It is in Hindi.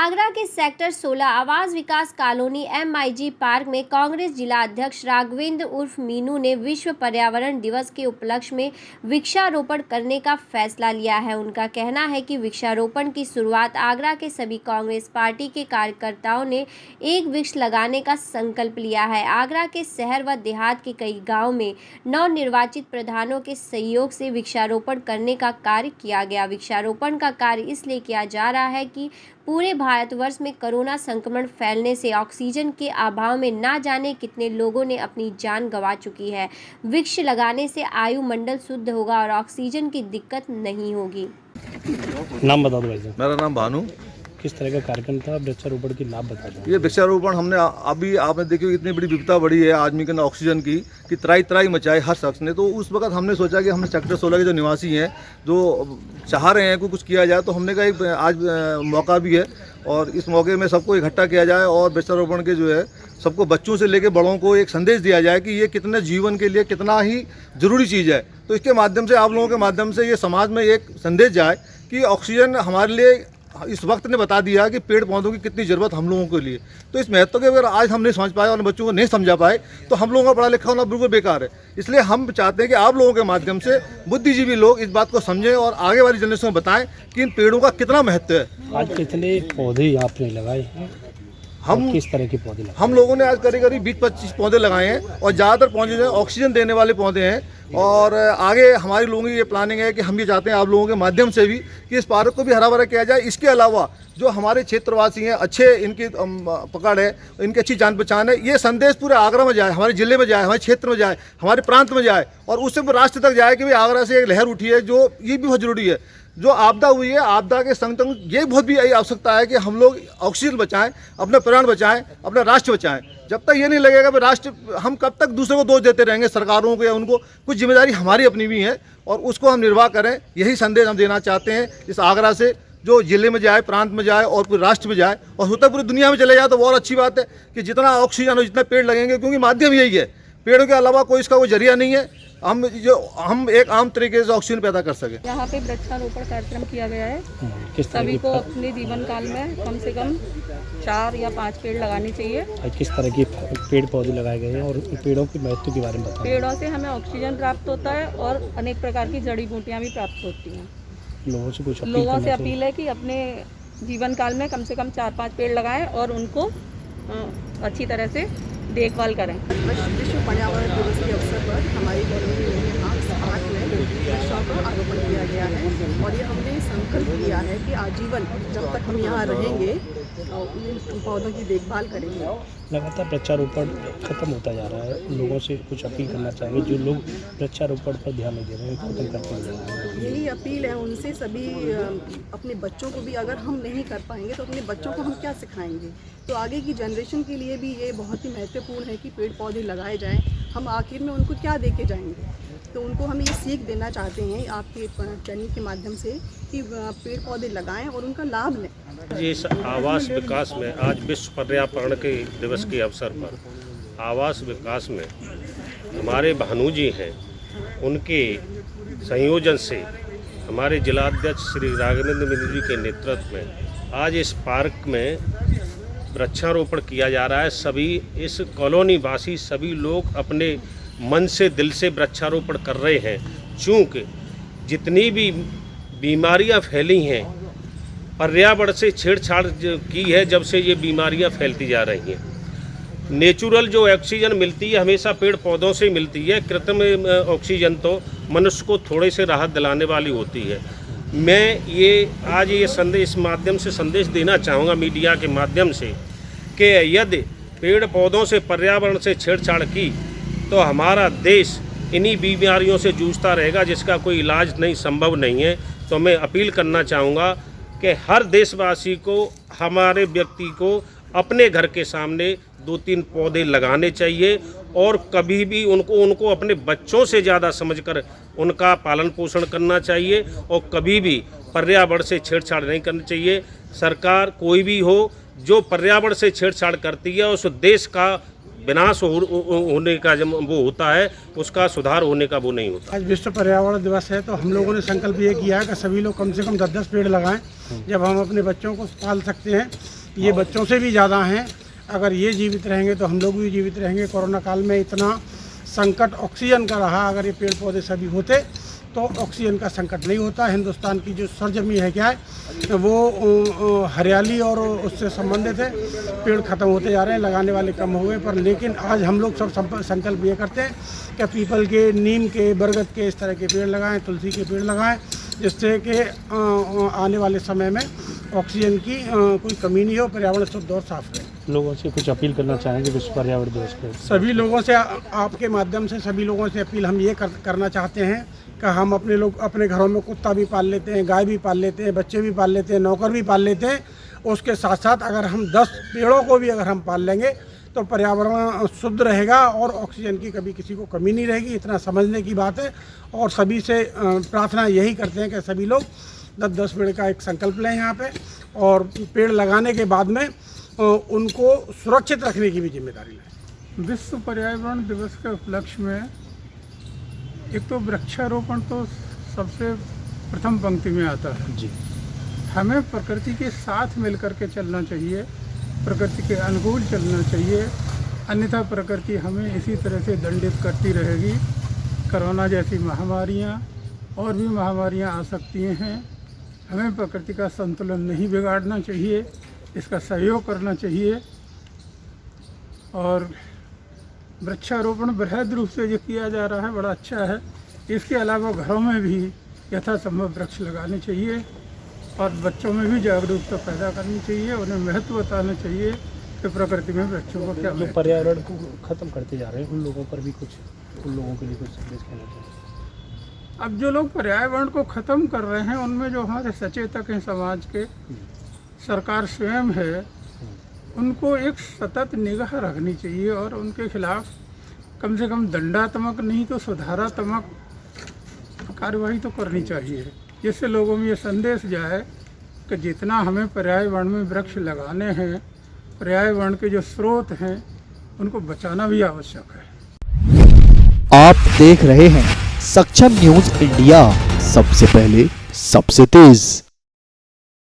आगरा के सेक्टर 16 आवास विकास कॉलोनी MIG पार्क में कांग्रेस जिला अध्यक्ष राघवेंद्र उर्फ मीनू ने विश्व पर्यावरण दिवस के उपलक्ष्य में वृक्षारोपण करने का फैसला लिया है। उनका कहना है कि वृक्षारोपण की शुरुआत आगरा के सभी कांग्रेस पार्टी के कार्यकर्ताओं ने एक वृक्ष लगाने का संकल्प लिया है। आगरा के शहर व देहात के कई गाँव में नवनिर्वाचित प्रधानों के सहयोग से वृक्षारोपण करने का कार्य किया गया। वृक्षारोपण का कार्य इसलिए किया जा रहा है कि पूरे भारतवर्ष में कोरोना संक्रमण फैलने से ऑक्सीजन के अभाव में ना जाने कितने लोगों ने अपनी जान गंवा चुकी है। वृक्ष लगाने से वायुमंडल शुद्ध होगा और ऑक्सीजन की दिक्कत नहीं होगी। नाम बता दो भाई साहब। मेरा नाम भानु। किस तरह का कार्यक्रम था? वृक्षारोपण की लाभ बता दो। ये वृक्षारोपण हमने अभी आपने देखी इतनी बड़ी विपदा बढ़ी है आदमी के अंदर ऑक्सीजन की कि त्राई मचाई हर शख्स ने। तो उस वक्त हमने सोचा कि हमने सेक्टर 16 के जो निवासी हैं जो चाह रहे हैं कि कुछ किया जाए, तो हमने कहा एक आज मौका भी है और इस मौके में सबको इकट्ठा किया जाए और वृक्षारोपण के जो है सबको बच्चों से लेकर बड़ों को एक संदेश दिया जाए कि ये कितने जीवन के लिए कितना ही ज़रूरी चीज़ है। तो इसके माध्यम से आप लोगों के माध्यम से ये समाज में एक संदेश जाए कि ऑक्सीजन हमारे लिए इस वक्त ने बता दिया कि पेड़ पौधों की कितनी ज़रूरत हम लोगों के लिए। तो इस महत्व के अगर आज हम नहीं समझ पाए और बच्चों को नहीं समझा पाए तो हम लोगों का पढ़ा लिखा होना बिल्कुल बेकार है। इसलिए हम चाहते हैं कि आप लोगों के माध्यम से बुद्धिजीवी लोग इस बात को समझें और आगे वाली जनरेशन को बताएं कि इन पेड़ों का कितना महत्व है। आज कितने पौधे आपने लगाए हैं? हम किस तरह के पौधे लगाए? हम लोगों ने आज करीब 20-25 पौधे लगाए हैं और ज़्यादातर पौधे जो है ऑक्सीजन देने वाले पौधे हैं। और आगे हमारी लोगों की ये प्लानिंग है कि हम ये चाहते हैं आप लोगों के माध्यम से भी कि इस पार्क को भी हरा भरा किया जाए। इसके अलावा जो हमारे क्षेत्रवासी हैं अच्छे इनकी पकड़ है, इनकी अच्छी जान पहचान है, ये संदेश पूरे आगरा में जाए, हमारे ज़िले में जाए, हमारे क्षेत्र में जाए, हमारे प्रांत में जाए और उससे राष्ट्र तक जाए कि भाई आगरा से एक लहर उठी है। जो ये भी बहुत ज़रूरी है, जो आपदा हुई है आपदा के संग ये बहुत भी आवश्यकता है कि हम लोग ऑक्सीजन बचाएं, अपना प्राण बचाएं, अपना राष्ट्र बचाएं। जब तक ये नहीं लगेगा कि राष्ट्र, हम कब तक दूसरे को दोष देते रहेंगे सरकारों को या उनको, कुछ जिम्मेदारी हमारी अपनी भी है और उसको हम निर्वाह करें। यही संदेश हम देना चाहते हैं इस आगरा से, जो जिले में जाए, प्रांत में जाए और पूरे राष्ट्र में जाए और होता पूरी दुनिया में चले जाए तो बहुत अच्छी बात है कि जितना ऑक्सीजन और जितना पेड़ लगेंगे, क्योंकि माध्यम यही है, पेड़ों के अलावा कोई इसका कोई जरिया नहीं है हम एक आम तरीके से ऑक्सीजन पैदा कर सकें। यहाँ पे वृक्षारोपण कार्यक्रम किया गया है। सभी को अपने जीवन काल में कम से कम 4 या 5 पेड़ लगाने चाहिए। किस तरह के पेड़ पौधे लगाए गए हैं और पेड़ों के महत्व के बारे में बताएं। पेड़ों से हमें ऑक्सीजन प्राप्त होता है और अनेक प्रकार की जड़ी बूटियाँ भी प्राप्त होती हैं। लोगों से अपील है कि अपने जीवन काल में कम से कम 4-5 पेड़ लगाएं और उनको अच्छी तरह से देखभाल करें। विश्व पर्यावरण दिवस के अवसर पर हमारी कॉलोनी में यहाँ पार्क में वृक्षारोपण किया गया है और ये हमने संकल्प लिया है कि आजीवन जब तक हम यहाँ रहेंगे उन पौधों की देखभाल करेंगे। लगातार वृक्षारोपण खत्म होता जा रहा है, लोगों से कुछ अपील करना चाहेंगे जो लोग वृक्षारोपण पर ध्यान नहीं दे रहे हैं, खत्म करते जा रहे हैं। यही अपील है उनसे, सभी अपने बच्चों को भी, अगर हम नहीं कर पाएंगे तो अपने बच्चों को हम क्या सिखाएंगे। तो आगे की जनरेशन के लिए भी ये बहुत ही महत्वपूर्ण है कि पेड़ पौधे लगाए जाएं। हम आखिर में उनको क्या दे के जाएंगे, तो उनको हम ये सीख देना चाहते हैं आपके चैनल के माध्यम से कि पेड़ पौधे लगाएं और उनका लाभ लें। इस आवास विकास में आज विश्व पर्यावरण के दिवस के अवसर पर आवास विकास में हमारे भानु जी हैं, उनके संयोजन से हमारे जिलाध्यक्ष श्री राघवेंद्र मीनू जी के नेतृत्व में आज इस पार्क में वृक्षारोपण किया जा रहा है। सभी इस कॉलोनी वासी सभी लोग अपने मन से दिल से वृक्षारोपण कर रहे हैं। चूँकि जितनी भी बीमारियां फैली हैं, पर्यावरण से छेड़छाड़ की है, जब से ये बीमारियां फैलती जा रही हैं। नेचुरल जो ऑक्सीजन मिलती है हमेशा पेड़ पौधों से मिलती है। कृत्रिम ऑक्सीजन तो मनुष्य को थोड़े से राहत दिलाने वाली होती है। मैं ये आज ये संदेश इस माध्यम से संदेश देना चाहूँगा मीडिया के माध्यम से कि यदि पेड़ पौधों से पर्यावरण से छेड़छाड़ की तो हमारा देश इन्हीं बीमारियों से जूझता रहेगा जिसका कोई इलाज नहीं, संभव नहीं है। तो मैं अपील करना चाहूँगा कि हर देशवासी को, हमारे व्यक्ति को अपने घर के सामने 2-3 पौधे लगाने चाहिए और कभी भी उनको अपने बच्चों से ज़्यादा समझकर उनका पालन पोषण करना चाहिए और कभी भी पर्यावरण से छेड़छाड़ नहीं करनी चाहिए। सरकार कोई भी हो जो पर्यावरण से छेड़छाड़ करती है उस देश का विनाश होने का जब वो होता है, उसका सुधार होने का वो नहीं होता। आज विश्व पर्यावरण दिवस है, तो हम लोगों ने संकल्प ये किया है कि सभी लोग कम से कम 10-10 पेड़ लगाएं। जब हम अपने बच्चों को पाल सकते हैं, ये बच्चों से भी ज़्यादा हैं, अगर ये जीवित रहेंगे तो हम लोग भी जीवित रहेंगे। कोरोना काल में इतना संकट ऑक्सीजन का रहा, अगर ये पेड़ पौधे सभी होते तो ऑक्सीजन का संकट नहीं होता। हिंदुस्तान की जो सरजमी है क्या है, वो हरियाली और उससे संबंधित है। पेड़ ख़त्म होते जा रहे हैं, लगाने वाले कम हो गए, पर लेकिन आज हम लोग सब संकल्प ये करते हैं कि पीपल के, नीम के, बरगद के, इस तरह के पेड़ लगाएं, तुलसी के पेड़ लगाएं, जिससे कि आने वाले समय में ऑक्सीजन की कोई कमी नहीं हो, पर्यावरण शुद्ध और साफ रहे। लोगों से कुछ अपील करना चाहेंगे विश्व पर्यावरण दिवस पे? सभी लोगों से, आपके माध्यम से सभी लोगों से अपील हम ये करना चाहते हैं कि हम अपने घरों में कुत्ता भी पाल लेते हैं, गाय भी पाल लेते हैं, बच्चे भी पाल लेते हैं, नौकर भी पाल लेते हैं। उसके साथ साथ अगर हम 10 पेड़ों को भी अगर हम पाल लेंगे तो पर्यावरण शुद्ध रहेगा और ऑक्सीजन की कभी किसी को कमी नहीं रहेगी। इतना समझने की बात है, और सभी से प्रार्थना यही करते हैं कि सभी लोग 10-10 पेड़ का एक संकल्प लें यहाँ पे, और पेड़ लगाने के बाद में उनको सुरक्षित रखने की भी जिम्मेदारी लें। विश्व पर्यावरण दिवस के उपलक्ष्य में एक तो वृक्षारोपण तो सबसे प्रथम पंक्ति में आता है जी। हमें प्रकृति के साथ मिलकर के चलना चाहिए, प्रकृति के अनुकूल चलना चाहिए, अन्यथा प्रकृति हमें इसी तरह से दंडित करती रहेगी। कोरोना जैसी महामारियां और भी महामारियां आ सकती हैं। हमें प्रकृति का संतुलन नहीं बिगाड़ना चाहिए, इसका सहयोग करना चाहिए। और वृक्षारोपण बृहद रूप से जो किया जा रहा है बड़ा अच्छा है। इसके अलावा घरों में भी यथासंभव वृक्ष लगाने चाहिए और बच्चों में भी जागरूकता पैदा करनी चाहिए, उन्हें महत्व बताना चाहिए कि प्रकृति में वृक्षों को क्या जो पर्यावरण को ख़त्म करते जा रहे हैं, उन लोगों पर भी कुछ, उन लोगों के लिए कुछ संदेश कहना चाहिए? अब जो लोग पर्यावरण को ख़त्म कर रहे हैं, उनमें जो हमारे सचेतक हैं समाज के, सरकार स्वयं है, उनको एक सतत निगाह रखनी चाहिए और उनके खिलाफ कम से कम दंडात्मक नहीं तो सुधारात्मक कार्रवाई तो करनी चाहिए, जिससे लोगों में ये संदेश जाए कि जितना हमें पर्यावरण में वृक्ष लगाने हैं, पर्यावरण के जो स्रोत हैं उनको बचाना भी आवश्यक है। आप देख रहे हैं सक्षम न्यूज इंडिया, सबसे पहले सबसे तेज।